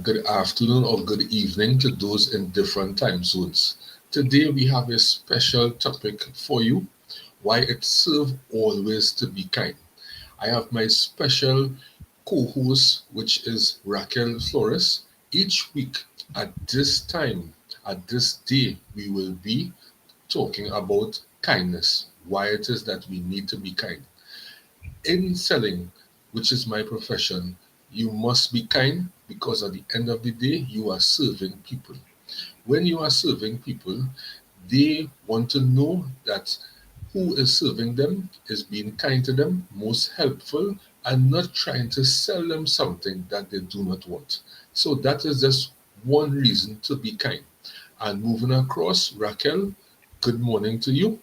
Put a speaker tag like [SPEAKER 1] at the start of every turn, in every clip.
[SPEAKER 1] Good afternoon or good evening to those in different time zones. Today we have a special topic for you, why it serves always to be kind. I have my special co-host, which is Raquel Flores. Each week at this time, at this day, we will be talking about kindness, why it is that we need to be kind. In selling, which is my profession, you must be kind because at the end of the day, you are serving people. When you are serving people, they want to know that who is serving them is being kind to them, most helpful, and not trying to sell them something that they do not want. So that is just one reason to be kind. And moving across, Raquel, good morning to you.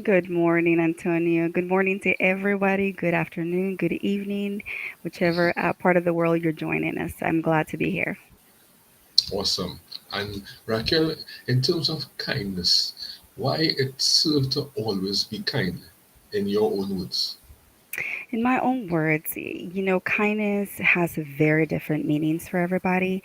[SPEAKER 2] Good morning, Antonio. Good morning to everybody. Good afternoon, good evening, whichever part of the world you're joining us. I'm glad to be here.
[SPEAKER 1] Awesome. And Raquel, in terms of kindness, why it serves to always be kind in your own words?
[SPEAKER 2] In my own words, kindness has very different meanings for everybody.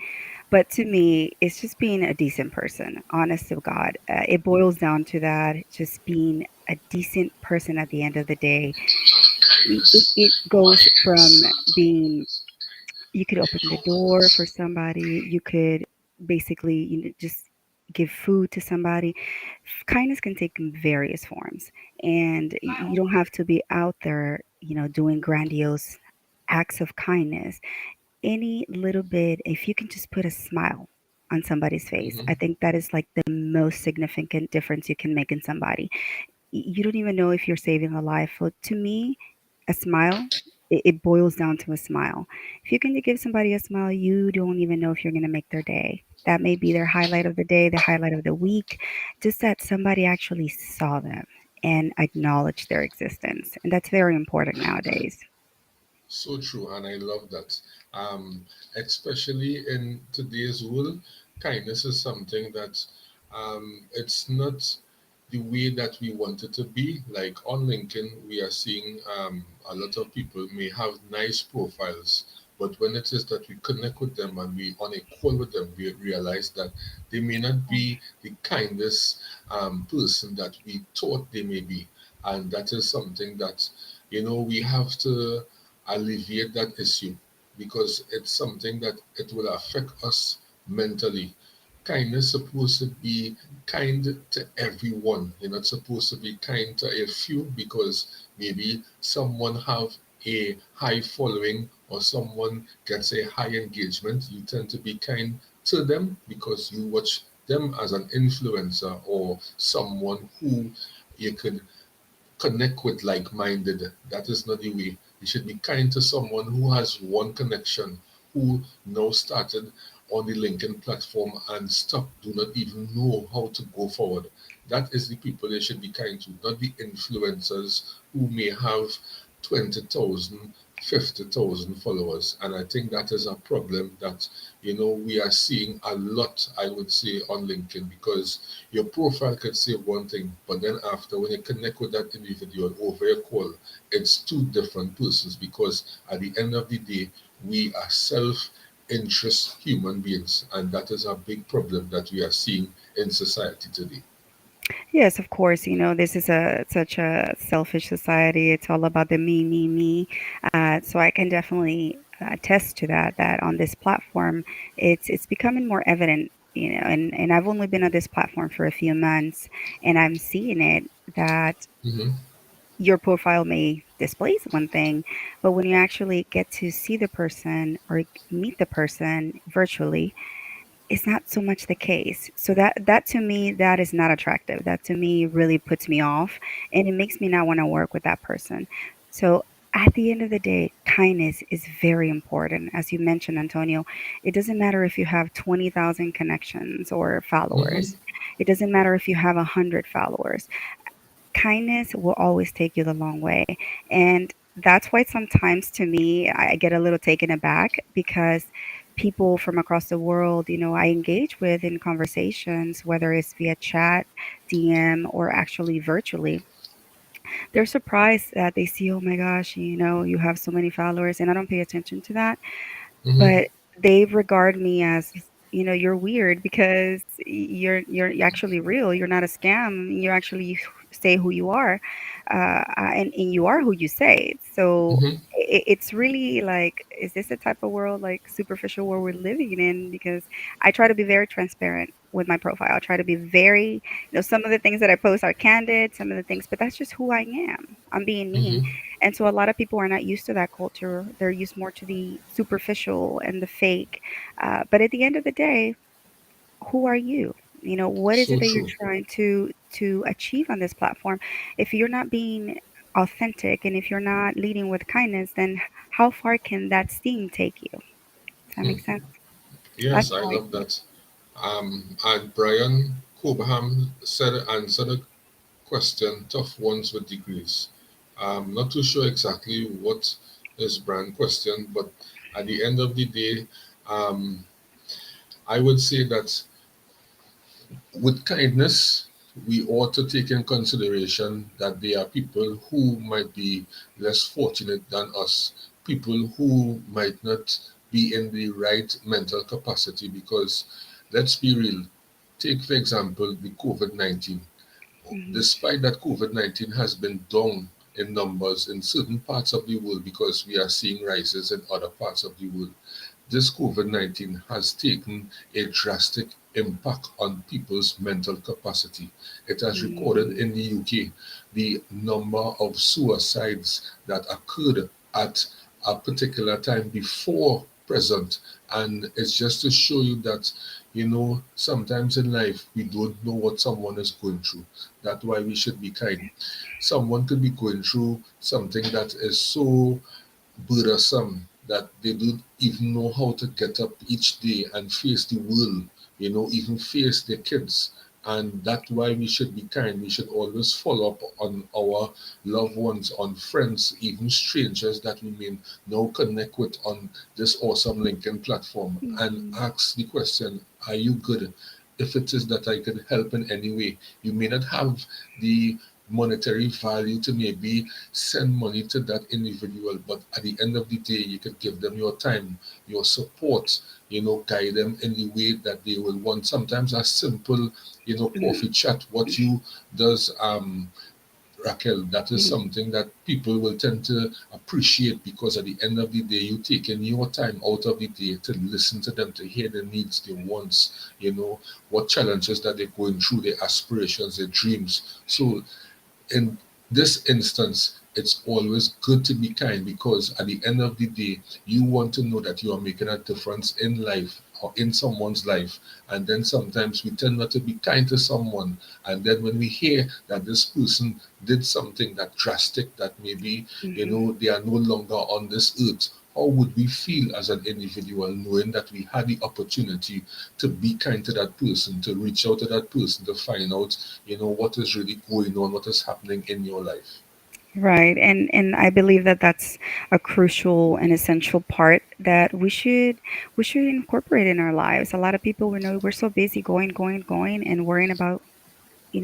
[SPEAKER 2] But to me, it's just being a decent person, honest to God. It boils down to that, just being a decent person at the end of the day. It goes from being you could open the door for somebody, you could basically just give food to somebody. Kindness can take various forms, and you don't have to be out there doing grandiose acts of kindness. Any little bit, if you can just put a smile on somebody's face,
[SPEAKER 1] Hmm.
[SPEAKER 2] I think that is like the most significant difference you can make in somebody. You don't even know if you're saving a life. So to me, a smile, it boils down to a smile. If you can give somebody a smile, you don't even know if you're going to make their day. That may be their highlight of the day, the highlight of the week, just that somebody actually saw them and acknowledged their existence. And that's very important nowadays.
[SPEAKER 1] So true, and I love that. Especially in today's world, kindness is something that it's not the way that we want it to be. Like on LinkedIn, we are seeing a lot of people may have nice profiles, but when it is that we connect with them and we on a call with them, we realize that they may not be the kindest person that we thought they may be, and that is something that we have to alleviate that issue because it's something that it will affect us mentally. Kindness supposed to be kind to everyone. You're not supposed to be kind to a few because maybe someone have a high following or someone gets a high engagement. You tend to be kind to them because you watch them as an influencer or someone who you could connect with like-minded. That is not the way. You should be kind to someone who has one connection, who now started on the LinkedIn platform and stop, do not even know how to go forward. That is the people they should be kind to, not the influencers who may have 20,000, 50,000 followers. And I think that is a problem that, we are seeing a lot, I would say, on LinkedIn because your profile could say one thing, but then after when you connect with that individual over a call, it's two different persons because at the end of the day, we are self-interest human beings, and that is a big problem that we are seeing in society today.
[SPEAKER 2] Yes, of course. This is a such a selfish society. It's all about the me, me, me. So I can definitely attest to that. That on this platform, it's becoming more evident. And I've only been on this platform for a few months, and I'm seeing it that
[SPEAKER 1] Hmm.
[SPEAKER 2] your profile may displays one thing, but when you actually get to see the person or meet the person virtually, it's not so much the case. So that to me, that is not attractive. That to me really puts me off, and it makes me not want to work with that person. So at the end of the day, kindness is very important. As you mentioned, Antonio, it doesn't matter if you have 20,000 connections or
[SPEAKER 1] Hmm.
[SPEAKER 2] followers. It doesn't matter if you have 100 followers. Kindness will always take you the long way. And that's why sometimes to me, I get a little taken aback because people from across the world, I engage with in conversations, whether it's via chat, DM, or actually virtually, they're surprised that they see, oh my gosh, you have so many followers. And I don't pay attention to that.
[SPEAKER 1] Hmm.
[SPEAKER 2] But they regard me as, you're weird because you're actually real. You're not a scam. You actually say who you are, and you are who you say. So
[SPEAKER 1] Mm-hmm.
[SPEAKER 2] it's really like, is this the type of world, like superficial world we're living in? Because I try to be very transparent with my profile. I try to be very, some of the things that I post are candid, some of the things, but that's just who I am. I'm being me.
[SPEAKER 1] Mm-hmm.
[SPEAKER 2] And so a lot of people are not used to that culture. They're used more to the superficial and the fake. But at the end of the day, who are you? What is it
[SPEAKER 1] So
[SPEAKER 2] that you're
[SPEAKER 1] true.
[SPEAKER 2] trying to achieve on this platform? If you're not being authentic and if you're not leading with kindness, then how far can that sting take you? Does that
[SPEAKER 1] Hmm.
[SPEAKER 2] make sense? That's
[SPEAKER 1] Yes, I
[SPEAKER 2] how I
[SPEAKER 1] love
[SPEAKER 2] see it.
[SPEAKER 1] that. And Brian Cobham said answered a question, tough ones with degrees. I'm not too sure exactly what is Brian's question, but at the end of the day, um, I would say that with kindness, we ought to take in consideration that there are people who might be less fortunate than us, people who might not be in the right mental capacity. Because let's be real, take for example the COVID 19.
[SPEAKER 2] Hmm.
[SPEAKER 1] Despite that, COVID 19 has been down in numbers in certain parts of the world because we are seeing rises in other parts of the world. This COVID 19 has taken a drastic impact on people's mental capacity. It has recorded
[SPEAKER 2] Hmm.
[SPEAKER 1] in the UK the number of suicides that occurred at a particular time before present. And it's just to show you that, sometimes in life we don't know what someone is going through. That's why we should be kind. Someone could be going through something that is so burdensome that they don't even know how to get up each day and face the world, even face their kids. And that's why we should be kind. We should always follow up on our loved ones, on friends, even strangers that we may now connect with on this awesome LinkedIn platform, and
[SPEAKER 2] Hmm.
[SPEAKER 1] ask the question, are you good? If it is that I can help in any way, you may not have the monetary value to maybe send money to that individual, but at the end of the day, you can give them your time, your support, guide them in the way that they will want. Sometimes a simple, coffee chat, what you does, Raquel, that is
[SPEAKER 2] Hmm.
[SPEAKER 1] something that people will tend to appreciate, because at the end of the day, you taking your time out of the day to listen to them, to hear their needs, their wants, what challenges that they're going through, their aspirations, their dreams. So in this instance, it's always good to be kind, because at the end of the day, you want to know that you are making a difference in life or in someone's life. And then sometimes we tend not to be kind to someone. And then when we hear that this person did something that drastic, that maybe,
[SPEAKER 2] Hmm.
[SPEAKER 1] they are no longer on this earth, how would we feel as an individual knowing that we had the opportunity to be kind to that person, to reach out to that person, to find out, what is really going on, what is happening in your life.
[SPEAKER 2] Right. And I believe that that's a crucial and essential part that we should incorporate in our lives. A lot of people, we know we're so busy going, going, going and worrying about,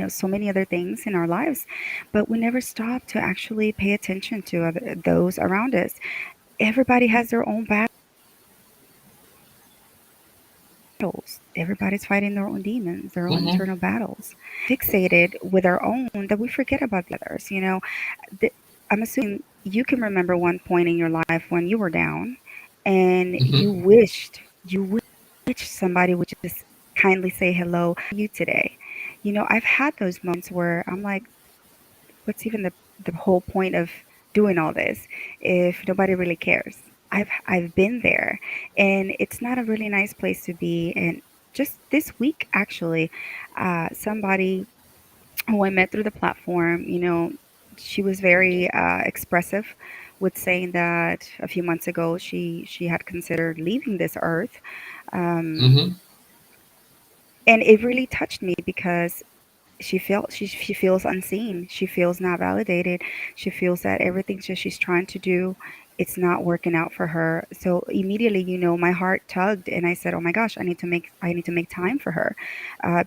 [SPEAKER 2] so many other things in our lives, but we never stop to actually pay attention to those around us. Everybody has their own battles. Everybody's fighting their own demons, their own
[SPEAKER 1] Mm-hmm.
[SPEAKER 2] internal battles. Fixated with our own that we forget about the others. I'm assuming you can remember one point in your life when you were down and
[SPEAKER 1] Mm-hmm.
[SPEAKER 2] you wished somebody would just kindly say hello. How are you today? I've had those moments where I'm like, what's even the whole point of doing all this if nobody really cares? I've been there, and it's not a really nice place to be. And just this week, actually, somebody who I met through the platform, she was very expressive with saying that a few months ago she had considered leaving this earth. Um,
[SPEAKER 1] Mm-hmm.
[SPEAKER 2] and it really touched me because she feels unseen. She feels not validated. She feels that everything that she's trying to do, it's not working out for her. So immediately, my heart tugged, and I said, "Oh my gosh, I need to make time for her,"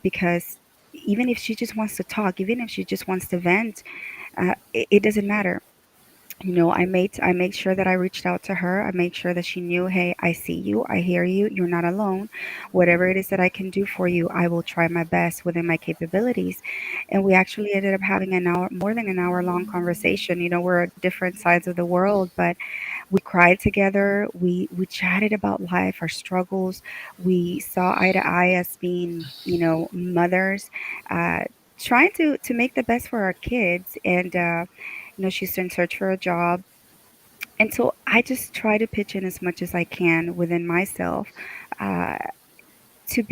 [SPEAKER 2] because even if she just wants to talk, even if she just wants to vent, it doesn't matter. I made sure that I reached out to her. I made sure that she knew, hey, I see you, I hear you, you're not alone. Whatever it is that I can do for you, I will try my best within my capabilities. And we actually ended up having an hour, more than an hour long conversation. We're at different sides of the world, but we cried together. We chatted about life, our struggles. We saw eye to eye as being, mothers, uh, trying to make the best for our kids. And she's in search for a job. And so I just try to pitch in as much as I can within myself, uh, to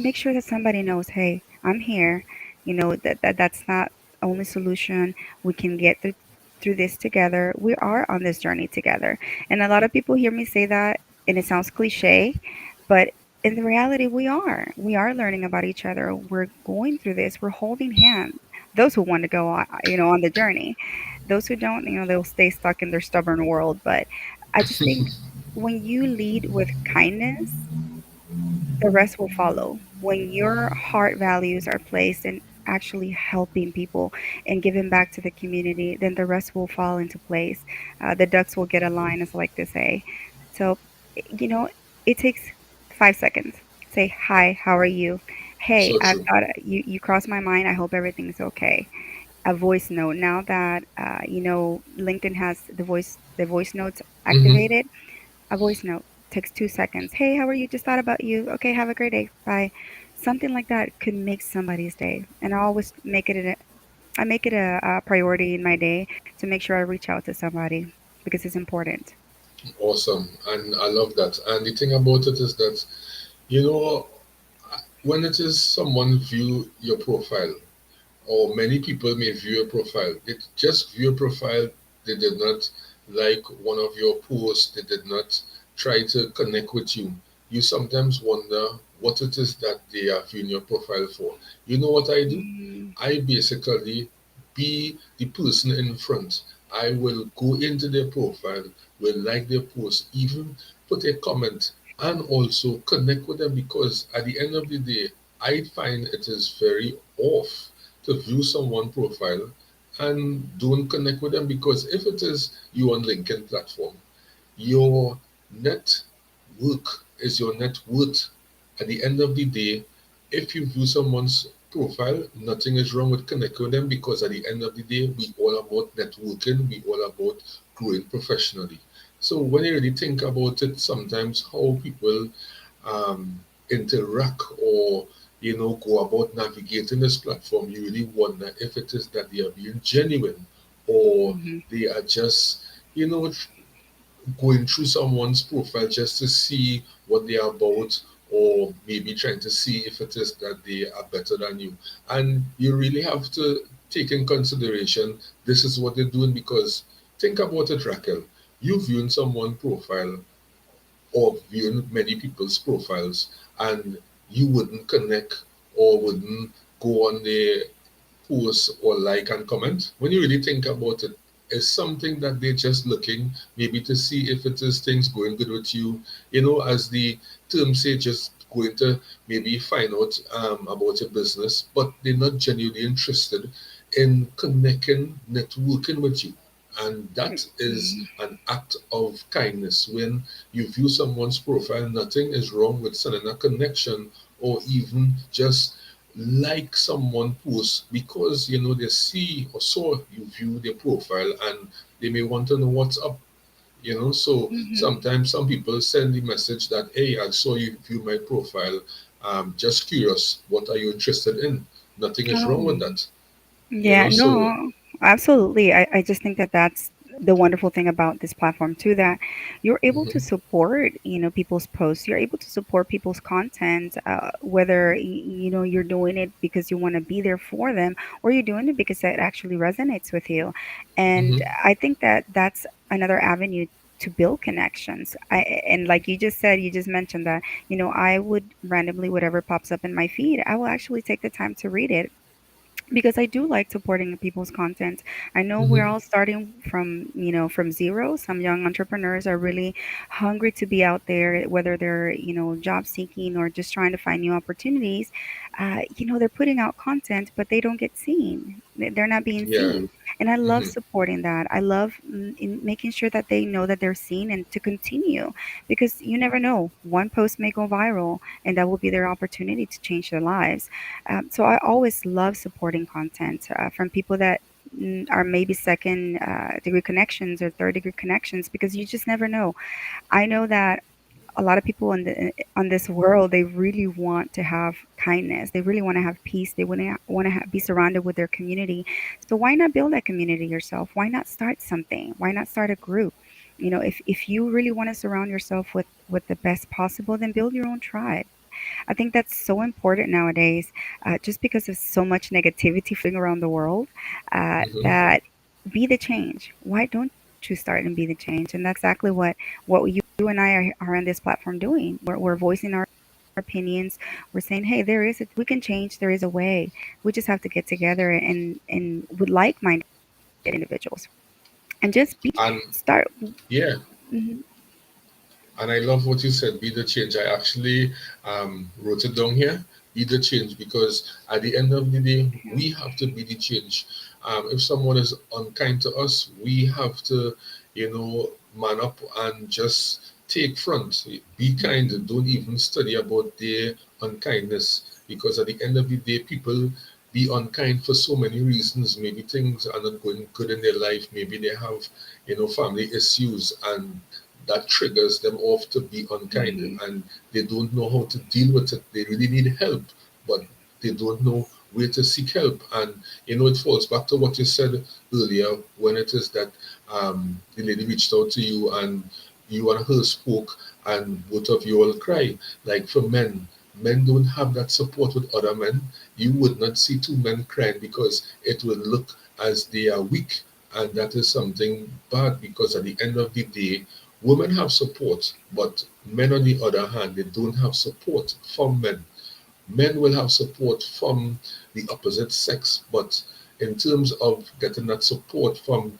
[SPEAKER 2] make sure that somebody knows, hey, I'm here. That's not only solution. We can get through this together. We are on this journey together. And a lot of people hear me say that, and it sounds cliche, but in the reality, we are learning about each other. We're going through this. We're holding hands. Those who want to go on, on the journey. Those who don't, they'll stay stuck in their stubborn world. But I just think when you lead with kindness, the rest will follow. When your heart values are placed in actually helping people and giving back to the community, then the rest will fall into place. The ducks will get aligned, as I like to say. So, you know, it takes 5 seconds. Say, hi, how are you? Hey,
[SPEAKER 1] So
[SPEAKER 2] I
[SPEAKER 1] true.
[SPEAKER 2] thought you crossed my mind. I hope everything's okay. A voice note. Now that, LinkedIn has the voice notes
[SPEAKER 1] Hmm.
[SPEAKER 2] activated, a voice note takes 2 seconds. Hey, how are you? Just thought about you. Okay, have a great day. Bye. Something like that could make somebody's day. And I always I make it a priority in my day to make sure I reach out to somebody because it's important.
[SPEAKER 1] Awesome. And I love that. And the thing about it is that, you know, when it is someone view your profile, or many people may view a profile. They just view a profile. They did not like one of your posts. They did not try to connect with you. You sometimes wonder what it is that they are viewing your profile for. You know what I do?
[SPEAKER 2] Mm,
[SPEAKER 1] I basically be the person in front. I will go into their profile, will like their post, even put a comment, and also connect with them, because at the end of the day, I find it is very off to view someone profile and don't connect with them, because if it is you on LinkedIn platform, your net work is your net worth. At the end of the day, if you view someone's profile, nothing is wrong with connecting with them, because at the end of the day, we all about networking, we all about growing professionally. So when you really think about it, sometimes how people interact, or go about navigating this platform, you really wonder if it is that they are being genuine, or
[SPEAKER 2] hmm
[SPEAKER 1] they are just you know going through someone's profile just to see what they are about, or maybe trying to see if it is that they are better than you. And you really have to take in consideration this is what they're doing, because think about it, Raquel. You viewing someone's profile, or viewing many people's profiles, and you wouldn't connect, or wouldn't go on their post or like and comment. When you really think about it, it's something that they're just looking maybe to see if it is things going good with you. As the term say, just going to maybe find out about your business, but they're not genuinely interested in connecting, networking with you. And that is
[SPEAKER 2] hmm
[SPEAKER 1] an act of kindness. When you view someone's profile, nothing is wrong with sending a connection, or even just like someone post, because they see or saw you view their profile, and they may want to know what's up. So
[SPEAKER 2] hmm
[SPEAKER 1] sometimes some people send the message that, hey, I saw you view my profile, just curious, what are you interested in? Nothing is wrong with
[SPEAKER 2] Oh.
[SPEAKER 1] that.
[SPEAKER 2] Yeah,
[SPEAKER 1] So
[SPEAKER 2] no, absolutely. I just think that that's the wonderful thing about this platform too, that you're able to
[SPEAKER 1] mhm,
[SPEAKER 2] support, people's posts. You're able to support people's content, whether, you're doing it because you want to be there for them, or you're doing it because it actually resonates with you. And
[SPEAKER 1] mhm,
[SPEAKER 2] I think that that's another avenue to build connections. And like you just said, you just mentioned that, I would randomly, whatever pops up in my feed, I will actually take the time to read it because I do like supporting people's content. I know we're
[SPEAKER 1] mhm,
[SPEAKER 2] all starting from zero. Some young entrepreneurs are really hungry to be out there, whether they're, job seeking or just trying to find new opportunities. They're putting out content, but they don't get seen. They're not being
[SPEAKER 1] yeah,
[SPEAKER 2] seen. And I love
[SPEAKER 1] Hmm.
[SPEAKER 2] supporting that. I love in making sure that they know that they're seen and to continue, because you never know. One post may go viral, and that will be their opportunity to change their lives. So I always love supporting content from people that are maybe second degree connections or third degree connections, because you just never know. I know that a lot of people on this world, they really want to have kindness, they really want to have peace, they want to be surrounded with their community. So why not build that community yourself? Why not start something? Why not start a group? If you really want to surround yourself with the best possible, then build your own tribe. I think that's so important nowadays, just because of so much negativity floating around the world.
[SPEAKER 1] Hmm.
[SPEAKER 2] That be the change. Why don't you start and be the change? And that's exactly what you and I are on this platform doing. We're voicing our opinions. We're saying, hey, we can change. There is a way. We just have to get together and with like-minded individuals and just be
[SPEAKER 1] And
[SPEAKER 2] start.
[SPEAKER 1] yeah,
[SPEAKER 2] Mhm.
[SPEAKER 1] and I love what you said, be the change. I actually wrote it down here, be the change, because at the end of the day,
[SPEAKER 2] Yeah.
[SPEAKER 1] we have to be the change. If someone is unkind to us, we have to, man up and just take front. Be kind.
[SPEAKER 2] Mhm.
[SPEAKER 1] Don't even study about their unkindness, because at the end of the day, people be unkind for so many reasons. Maybe things are not going good in their life. Maybe they have, family issues, and that triggers them off to be unkind,
[SPEAKER 2] Mhm.
[SPEAKER 1] and they don't know how to deal with it. They really need help, but they don't know where to seek help. And it falls back to what you said earlier, when it is that the lady reached out to you and you and her spoke, and both of you all cry. Like for men, men don't have that support with other men. You would not see two men crying, because it will look as they are weak, and that is something bad, because at the end of the day, women have support, but men, on the other hand, they don't have support from men. Men will have support from the opposite sex, but in terms of getting that support from,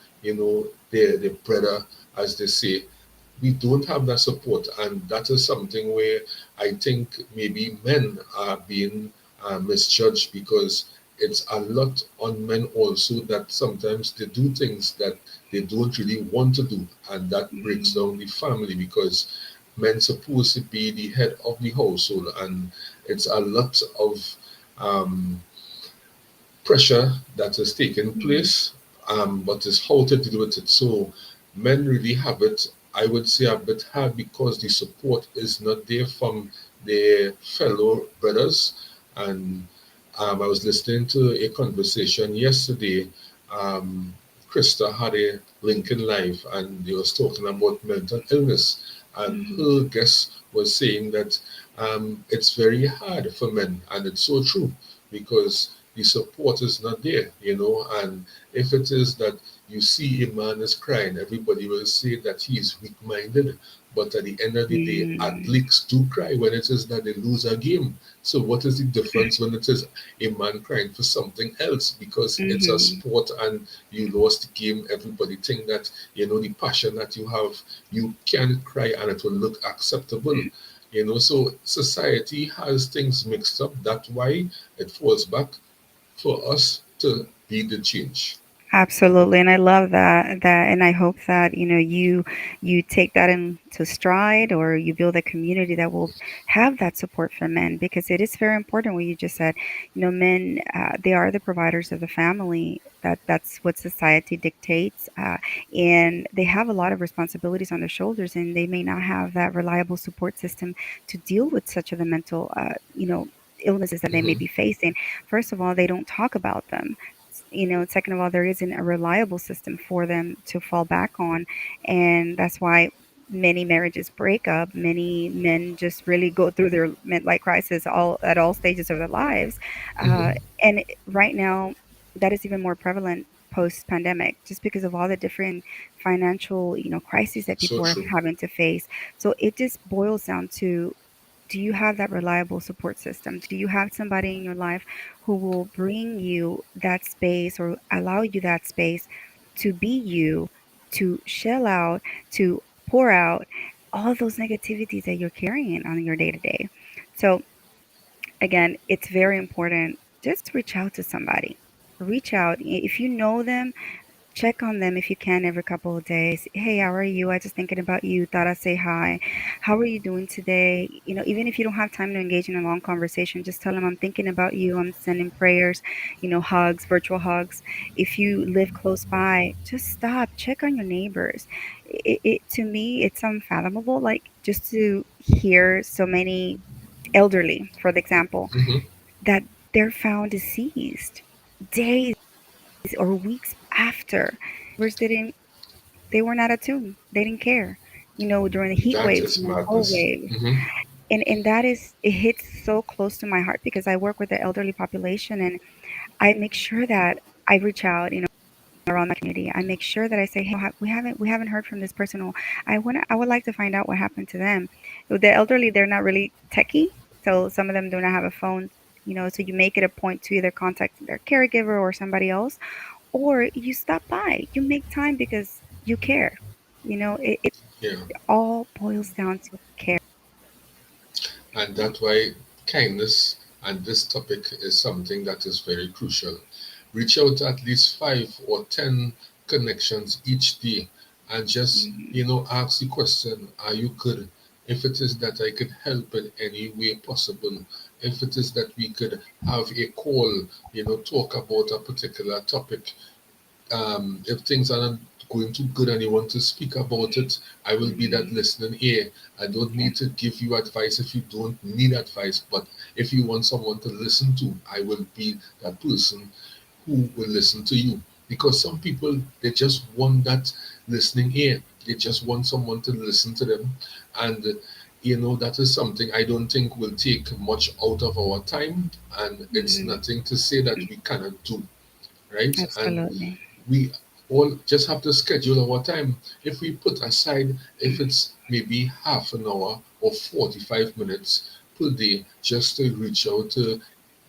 [SPEAKER 1] their brother, as they say, we don't have that support, and that is something where I think maybe men are being misjudged, because it's a lot on men also, that sometimes they do things that they don't really want to do, and that breaks
[SPEAKER 2] Mhm.
[SPEAKER 1] down the family, because men supposed to be the head of the household, and it's a lot of um, pressure that has taken
[SPEAKER 2] Mhm.
[SPEAKER 1] place, but it's how to deal with it. So men really have it, I would say, a bit hard, because the support is not there from their fellow brothers. And I was listening to a conversation yesterday. Um, Krista had a Lincoln Live, and they was talking about mental illness. And
[SPEAKER 2] Mhm.
[SPEAKER 1] her guest was saying that it's very hard for men, and it's so true, because the support is not there. And if it is that you see a man is crying, everybody will say that he is weak minded. But at the end of the day,
[SPEAKER 2] Mhm.
[SPEAKER 1] athletes do cry when it is that they lose a game. So, what is the difference when it is a man crying for something else? Because it's a
[SPEAKER 2] Mhm.
[SPEAKER 1] sport and you lost the game. Everybody think that, the passion that you have, you can cry and it will look acceptable. So society has things mixed up. That's why it falls back for us to be the change.
[SPEAKER 2] Absolutely, and I love that, and I hope that you take that into stride, or you build a community that will have that support for men, because it is very important what you just said. Men, they are the providers of the family. That's what society dictates, and they have a lot of responsibilities on their shoulders, and they may not have that reliable support system to deal with such of the mental, illnesses that they may
[SPEAKER 1] Hmm.
[SPEAKER 2] be facing. First of all, they don't talk about them. Second of all, there isn't a reliable system for them to fall back on, and that's why many marriages break up. Many men just really go through their midlife crisis all at all stages of their lives, uh,
[SPEAKER 1] Hmm.
[SPEAKER 2] and right now that is even more prevalent post pandemic, just because of all the different financial crises that
[SPEAKER 1] So
[SPEAKER 2] people are
[SPEAKER 1] true.
[SPEAKER 2] having to face. So it just boils down to, do you have that reliable support system? Do you have somebody in your life who will bring you that space, or allow you that space to be you, to shell out, to pour out all those negativities that you're carrying on your day to day? So, again, it's very important. Just reach out to somebody. Reach out. If you know them, check on them if you can every couple of days. Hey, how are you? I just thinking about you. Thought I'd say hi. How are you doing today? Even if you don't have time to engage in a long conversation, just tell them I'm thinking about you. I'm sending prayers, hugs, virtual hugs. If you live close by, just stop, check on your neighbors. It to me, it's unfathomable. Like just to hear so many elderly, for the example,
[SPEAKER 1] Hmm.
[SPEAKER 2] that they're found deceased days or weeks after. Neighbors didn't, they were not attuned. They didn't care. During the heat
[SPEAKER 1] That
[SPEAKER 2] waves
[SPEAKER 1] is
[SPEAKER 2] and the cold
[SPEAKER 1] madness.
[SPEAKER 2] waves.
[SPEAKER 1] Hmm.
[SPEAKER 2] And that is, it hits so close to my heart because I work with the elderly population and I make sure that I reach out, around my community. I make sure that I say, hey, we haven't heard from this person. Or I would like to find out what happened to them. The elderly, they're not really techie, so some of them do not have a phone. So you make it a point to either contact their caregiver or somebody else, or you stop by. You make time because you care. It
[SPEAKER 1] Yeah.
[SPEAKER 2] all boils down to care.
[SPEAKER 1] And that's why kindness and this topic is something that is very crucial. Reach out to at least 5 or 10 connections each day and just,
[SPEAKER 2] Mhm.
[SPEAKER 1] ask the question, are you good? If it is that I could help in any way possible, if it is that we could have a call, talk about a particular topic, if things are not going too good and you want to speak about it, I will be that
[SPEAKER 2] Mhm.
[SPEAKER 1] listening ear. I don't
[SPEAKER 2] Yeah.
[SPEAKER 1] need to give you advice if you don't need advice, but if you want someone to listen to, I will be that person who will listen to you. Because some people, they just want that listening ear. They just want someone to listen to them. And, that is something I don't think will take much out of our time. And it's
[SPEAKER 2] Mhm.
[SPEAKER 1] nothing to say that we cannot do, right? And
[SPEAKER 2] Absolutely.
[SPEAKER 1] we all just have to schedule our time. If we put aside, if it's maybe half an hour or 45 minutes per day, just to reach out to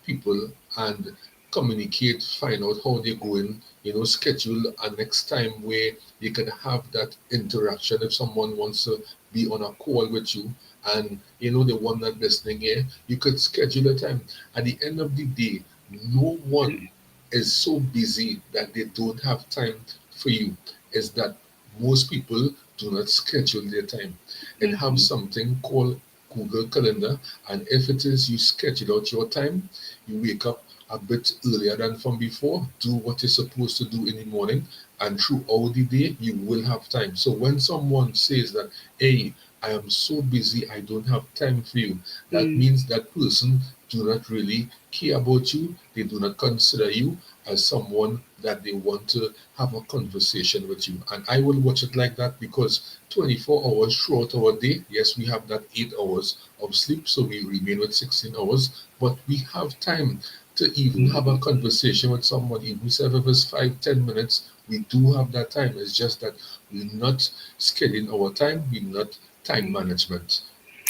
[SPEAKER 1] people and communicate, find out how they're going, schedule a next time where you can have that interaction if someone wants to be on a call with you and the one that listening here, you could schedule a time. At the end of the day, no one is so busy that they don't have time for you. Is that most people do not schedule their time. It have
[SPEAKER 2] Mhm.
[SPEAKER 1] something called Google Calendar, and if it is you schedule out your time, you wake up a bit earlier than from before, do what you're supposed to do in the morning, and throughout the day you will have time. So when someone says that, hey, I am so busy, I don't have time for you, that
[SPEAKER 2] Mm.
[SPEAKER 1] means that person do not really care about you. They do not consider you as someone that they want to have a conversation with you. And I will watch it like that because 24 hours throughout our day, yes, we have that 8 hours of sleep, so we remain with 16 hours, but we have time to even have a
[SPEAKER 2] Mhm.
[SPEAKER 1] conversation with someone, even if it's 5, 10 minutes, we do have that time. It's just that we're not scheduling our time, we're not time
[SPEAKER 2] Mm.
[SPEAKER 1] management.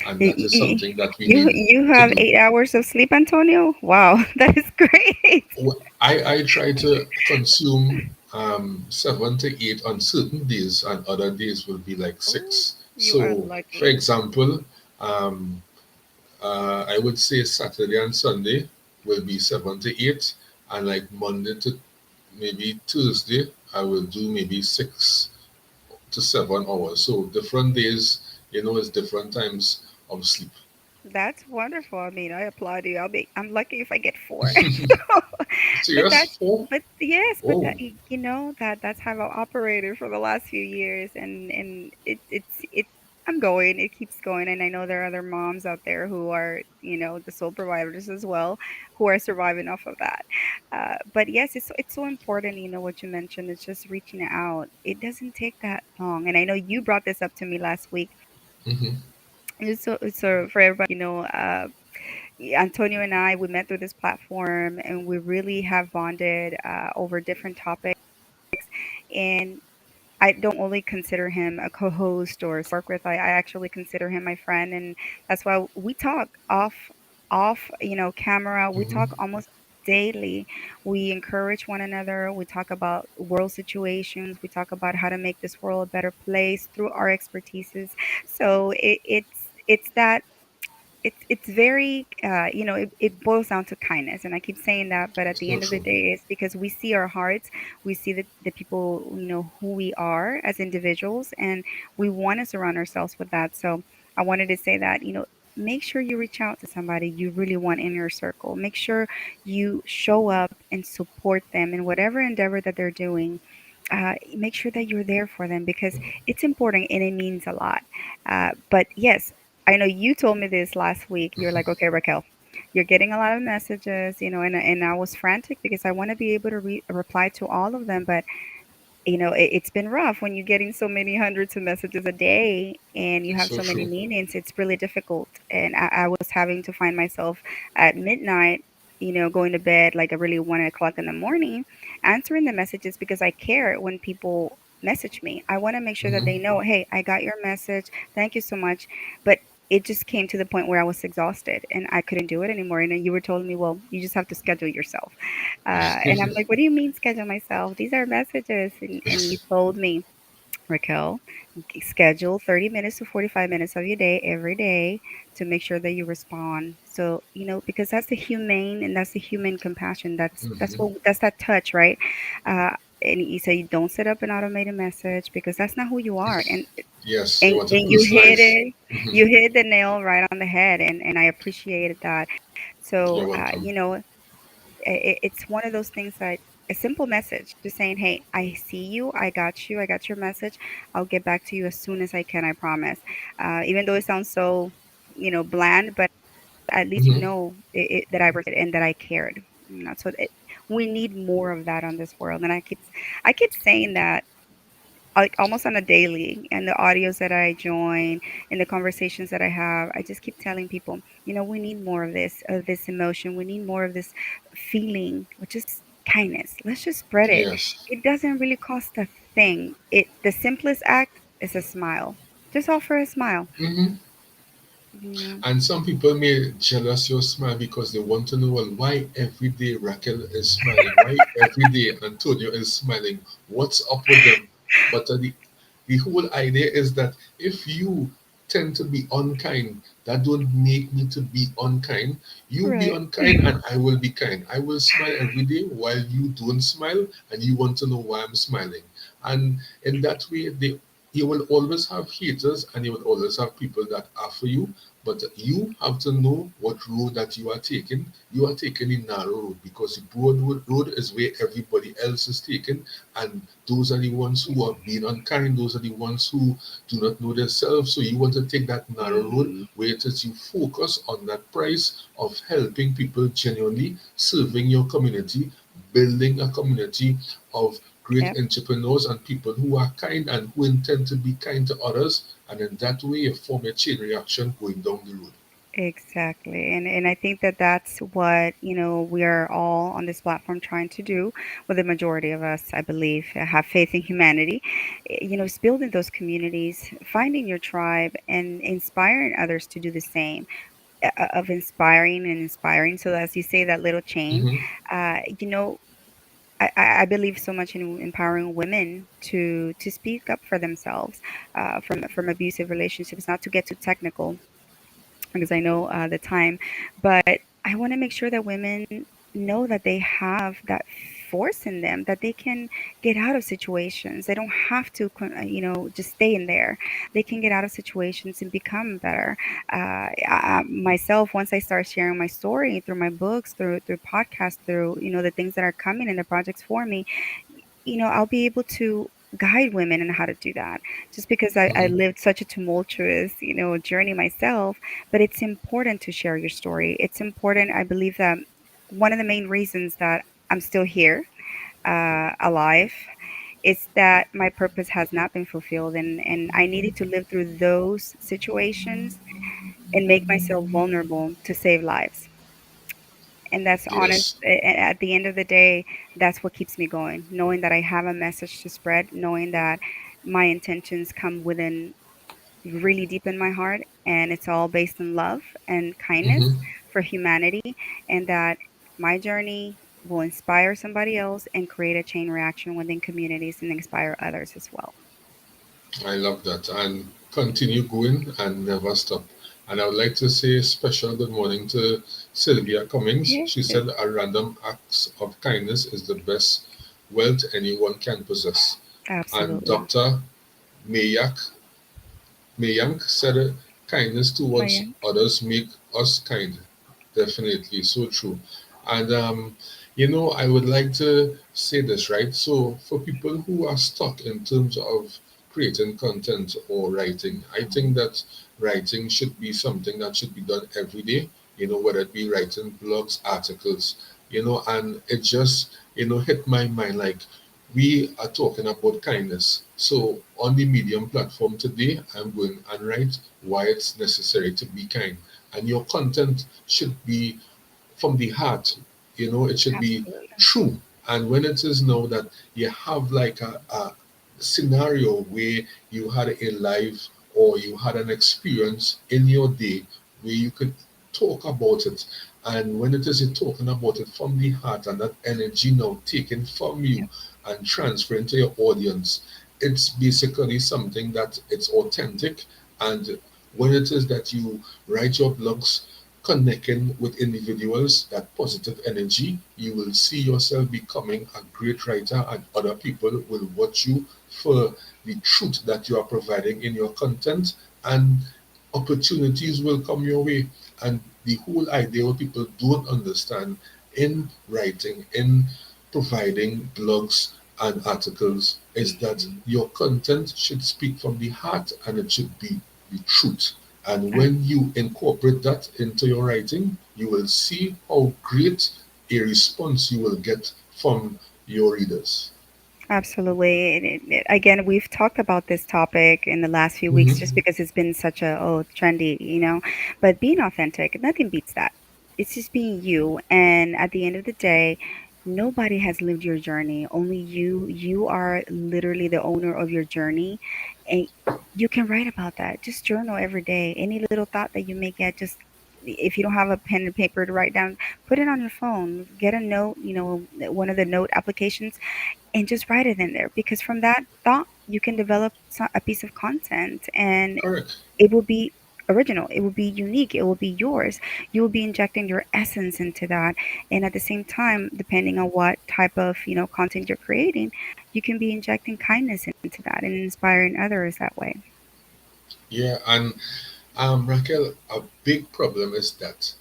[SPEAKER 1] And
[SPEAKER 2] Y-
[SPEAKER 1] that is
[SPEAKER 2] y-
[SPEAKER 1] something that we
[SPEAKER 2] You
[SPEAKER 1] need
[SPEAKER 2] you
[SPEAKER 1] to
[SPEAKER 2] have
[SPEAKER 1] do.
[SPEAKER 2] 8 hours of sleep, Antonio? Wow, that is great.
[SPEAKER 1] I try to consume 7 to 8 on certain days, and other days will be like
[SPEAKER 2] Oh,
[SPEAKER 1] 6.
[SPEAKER 2] you are
[SPEAKER 1] So, for
[SPEAKER 2] lucky.
[SPEAKER 1] example, um, I would say Saturday and Sunday will be 7 to 8, and like Monday to maybe Thursday, I will do maybe 6 to 7 hours. So, different days, is different times of sleep.
[SPEAKER 2] That's wonderful. I mean, I applaud you. I'm lucky if I get four. So, but
[SPEAKER 1] Serious?
[SPEAKER 2] that's,
[SPEAKER 1] 4?
[SPEAKER 2] but yes, but
[SPEAKER 1] Oh.
[SPEAKER 2] that's how I've operated for the last few years, and it. I'm going. It keeps going, and I know there are other moms out there who are, the sole providers as well, who are surviving off of that. But yes, it's so important. What you mentioned is just reaching out. It doesn't take that long, and I know you brought this up to me last week.
[SPEAKER 1] Hmm.
[SPEAKER 2] So for everybody, Antonio and I, we met through this platform and we really have bonded over different topics. And I don't only consider him a co-host or work with. I actually consider him my friend, and that's why we talk off, camera. We
[SPEAKER 1] Hmm.
[SPEAKER 2] talk almost daily. We encourage one another. We talk about world situations. We talk about how to make this world a better place through our expertises. So it's that. it's very it boils down to kindness, and I keep saying that, but at the
[SPEAKER 1] So
[SPEAKER 2] end of the
[SPEAKER 1] true.
[SPEAKER 2] day, it's because we see our hearts, we see the people, who we are as individuals, and we want to surround ourselves with that. So I wanted to say that, make sure you reach out to somebody you really want in your circle. Make sure you show up and support them in whatever endeavor that they're doing. Make sure that you're there for them because it's important and it means a lot. But yes, I know you told me this last week. You're like, okay, Raquel, you're getting a lot of messages, and I was frantic because I want to be able to reply to all of them. But it's been rough when you're getting so many hundreds of messages a day and you have
[SPEAKER 1] So
[SPEAKER 2] so many
[SPEAKER 1] true.
[SPEAKER 2] meetings. It's really difficult. And I was having to find myself at midnight, going to bed like a really 1 o'clock in the morning, answering the messages because I care when people message me. I want to make sure that
[SPEAKER 1] Hmm.
[SPEAKER 2] they know, hey, I got your message. Thank you so much. But it just came to the point where I was exhausted and I couldn't do it anymore. And then you were telling me, well, you just have to schedule yourself. And I'm like, what do you mean schedule myself? These are messages. And you told me, Raquel, schedule 30 minutes to 45 minutes of your day every day to make sure that you respond. So, because that's the humane and that's the human compassion. That's that touch, right? Uh, and you say you don't set up an automated message because that's not who you are. And
[SPEAKER 1] Yes, you
[SPEAKER 2] and,
[SPEAKER 1] want to
[SPEAKER 2] and you hit
[SPEAKER 1] personalize.
[SPEAKER 2] it.
[SPEAKER 1] Hmm.
[SPEAKER 2] You hit the nail right on the head, and I appreciated that. So,
[SPEAKER 1] You're welcome.
[SPEAKER 2] it's one of those things that a simple message just saying, hey, I see you, I got your message, I'll get back to you as soon as I can, I promise. Even though it sounds so bland, but at least
[SPEAKER 1] Hmm.
[SPEAKER 2] that I respected and that I cared. We need more of that on this world, and I keep saying that like almost on a daily, and the audios that I join and the conversations that I have, I just keep telling people, we need more of this emotion. We need more of this feeling, which is kindness. Let's just spread it.
[SPEAKER 1] Yes.
[SPEAKER 2] It doesn't really cost a thing. The simplest act is a smile. Just offer a smile.
[SPEAKER 1] Hmm.
[SPEAKER 2] You know.
[SPEAKER 1] And some people may jealous your smile because they want to know, well, why every day Raquel is smiling? Why every day Antonio is smiling? What's up with them? But the whole idea is that if you tend to be unkind, that don't make me to be unkind. You be
[SPEAKER 2] Right.
[SPEAKER 1] unkind and I will be kind. I will smile every day while you don't smile and you want to know why I'm smiling. And in that way, you will always have haters and you will always have people that are for you, but you have to know what road that you are taking. You are taking the narrow road because the broad road is where everybody else is taking, and those are the ones who are being unkind. Those are the ones who do not know themselves. So you want to take that narrow road
[SPEAKER 2] Hmm.
[SPEAKER 1] where it is you focus on that price of helping people genuinely, serving your community, building a community of great
[SPEAKER 2] Yep.
[SPEAKER 1] entrepreneurs and people who are kind and who intend to be kind to others, and in that way you form a chain reaction going down the road.
[SPEAKER 2] Exactly. And I think that that's what, we are all on this platform trying to do. Well, the majority of us, I believe, have faith in humanity. It's building those communities, finding your tribe, and inspiring others to do the same, of inspiring and inspiring. So as you say, that little chain,
[SPEAKER 1] Hmm.
[SPEAKER 2] uh, you know, I believe so much in empowering women to speak up for themselves, from abusive relationships, not to get too technical because I know the time, but I want to make sure that women know that they have that force in them, that they can get out of situations. They don't have to, just stay in there. They can get out of situations and become better. Myself, once I start sharing my story through my books, through podcasts, through the things that are coming and the projects for me, I'll be able to guide women on how to do that. Just because I
[SPEAKER 1] Hmm.
[SPEAKER 2] lived such a tumultuous, journey myself, but it's important to share your story. It's important. I believe that one of the main reasons that I'm still here, alive, is that my purpose has not been fulfilled, and I needed to live through those situations and make myself vulnerable to save lives. And that's honest.
[SPEAKER 1] Yes.
[SPEAKER 2] At the end of the day, that's what keeps me going, knowing that I have a message to spread, knowing that my intentions come within really deep in my heart, and it's all based on love and kindness
[SPEAKER 1] Hmm.
[SPEAKER 2] for humanity, and that my journey will inspire somebody else and create a chain reaction within communities and inspire others as well.
[SPEAKER 1] I love that. And continue going and never stop. And I would like to say a special good morning to Sylvia Cummings.
[SPEAKER 2] Yeah,
[SPEAKER 1] She said a random act of kindness is the best wealth anyone can possess. And
[SPEAKER 2] absolutely.
[SPEAKER 1] Dr. Mayak Mayank said kindness towards
[SPEAKER 2] Mayan.
[SPEAKER 1] others make us kind. Definitely, so true. And I would like to say this, right? So for people who are stuck in terms of creating content or writing, I think that writing should be something that should be done every day, whether it be writing blogs, articles, and it just, hit my mind like we are talking about kindness. So on the Medium platform today, I'm going and write why it's necessary to be kind. And your content should be from the heart. It should be
[SPEAKER 2] Absolutely.
[SPEAKER 1] true. And when it is now that you have like a scenario where you had a life or you had an experience in your day where you could talk about it. And when it is you're talking about it from the heart and that energy now taken from you and transferring to your audience, it's basically something that it's authentic. And when it is that you write your blogs connecting with individuals, that positive energy, you will see yourself becoming a great writer, and other people will watch you for the truth that you are providing in your content, and opportunities will come your way. And the whole idea what people don't understand in writing, in providing blogs and articles, is that
[SPEAKER 2] Mhm.
[SPEAKER 1] your content should speak from the heart and it should be the truth. And
[SPEAKER 2] Ab-
[SPEAKER 1] when you incorporate that into your writing, you will see how great a response you will get from your readers.
[SPEAKER 2] Absolutely. Again, we've talked about this topic in the last few weeks just
[SPEAKER 1] Hmm.
[SPEAKER 2] because it's been such a, oh, trendy, you know. But being authentic, nothing beats that. It's just being you. And at the end of the day, nobody has lived your journey. Only you. You are literally the owner of your journey. And you can write about that. Just journal every day. Any little thought that you may get, just if you don't have a pen and paper to write down, put it on your phone. Get a note, one of the note applications, and just write it in there, because from that thought you can develop a piece of content, and
[SPEAKER 1] Correct.
[SPEAKER 2] it will be original, it will be unique, it will be yours. You will be injecting your essence into that, and at the same time, depending on what type of content you're creating, you can be injecting kindness into that and inspiring others that way.
[SPEAKER 1] Yeah, and Raquel, a big problem is that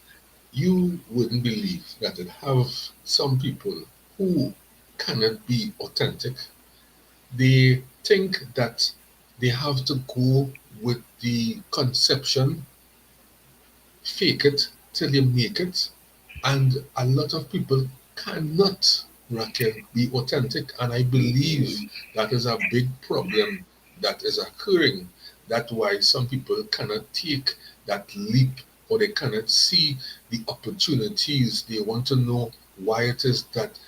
[SPEAKER 1] you wouldn't believe that it have some people who cannot be authentic. They think that they have to go with the conception, fake it till you make it. And a lot of people cannot, Raquel, be authentic. And I believe
[SPEAKER 2] Mhm.
[SPEAKER 1] that is a big problem that is occurring. That's why some people cannot take that leap, or they cannot see the opportunities. They want to know why it is that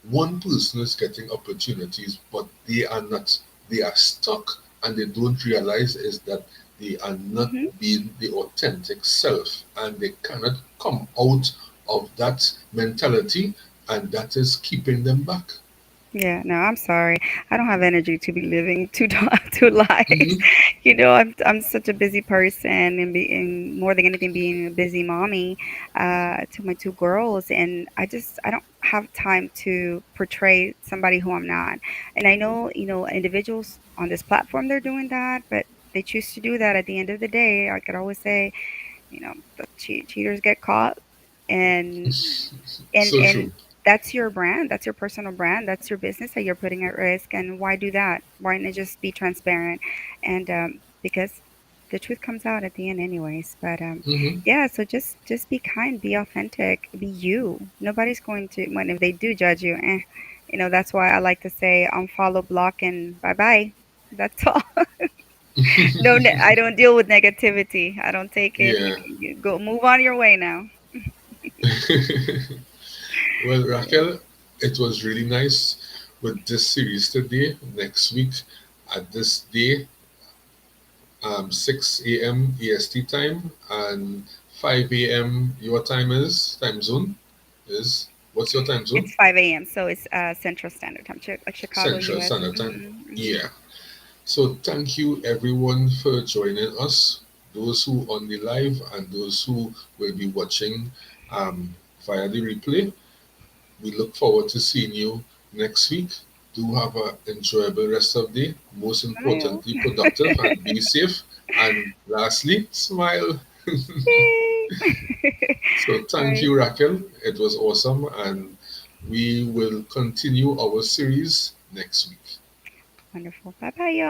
[SPEAKER 1] one person is getting opportunities, but they are not. They are stuck, and they don't realize is that they are not
[SPEAKER 2] Mhm.
[SPEAKER 1] being the authentic self, and they cannot come out of that mentality, and that is keeping them back.
[SPEAKER 2] Yeah, no, I'm sorry. I don't have energy to be living two two lives.
[SPEAKER 1] Hmm.
[SPEAKER 2] I'm such a busy person, and being more than anything, being a busy mommy to my two girls, and I don't have time to portray somebody who I'm not. And I know, individuals on this platform, they're doing that, but they choose to do that. At the end of the day, I could always say, the cheaters get caught, and
[SPEAKER 1] So
[SPEAKER 2] and
[SPEAKER 1] true.
[SPEAKER 2] that's your brand, that's your personal brand, that's your business that you're putting at risk. And why do that? Why not just be transparent? And because the truth comes out at the end anyways. But
[SPEAKER 1] Hmm.
[SPEAKER 2] yeah, so just be kind, be authentic, be you. Nobody's going to, when if they do judge you, that's why I like to say unfollow, block, and bye bye. That's all. No, I don't deal with negativity. I don't take it.
[SPEAKER 1] Yeah.
[SPEAKER 2] You go, move on your way now.
[SPEAKER 1] Well, Raquel, it was really nice with this series today. Next week at this day, 6 a.m. EST time and 5 a.m. your time zone is, what's your time zone?
[SPEAKER 2] It's 5 a.m., so it's Central Standard Time, like Chicago,
[SPEAKER 1] Central
[SPEAKER 2] U.S.
[SPEAKER 1] Standard Time.
[SPEAKER 2] Mm-hmm, mm-hmm.
[SPEAKER 1] Yeah. So thank you everyone for joining us. those who on the live and those who will be watching via the replay. We look forward to seeing you next week. Do have an enjoyable rest of the day. Most
[SPEAKER 2] Smile.
[SPEAKER 1] importantly, productive and be safe. And lastly, smile.
[SPEAKER 2] Yay.
[SPEAKER 1] So
[SPEAKER 2] All
[SPEAKER 1] thank
[SPEAKER 2] right.
[SPEAKER 1] you, Raquel. It was awesome, and we will continue our series next week.
[SPEAKER 2] Wonderful. Bye bye, y'all.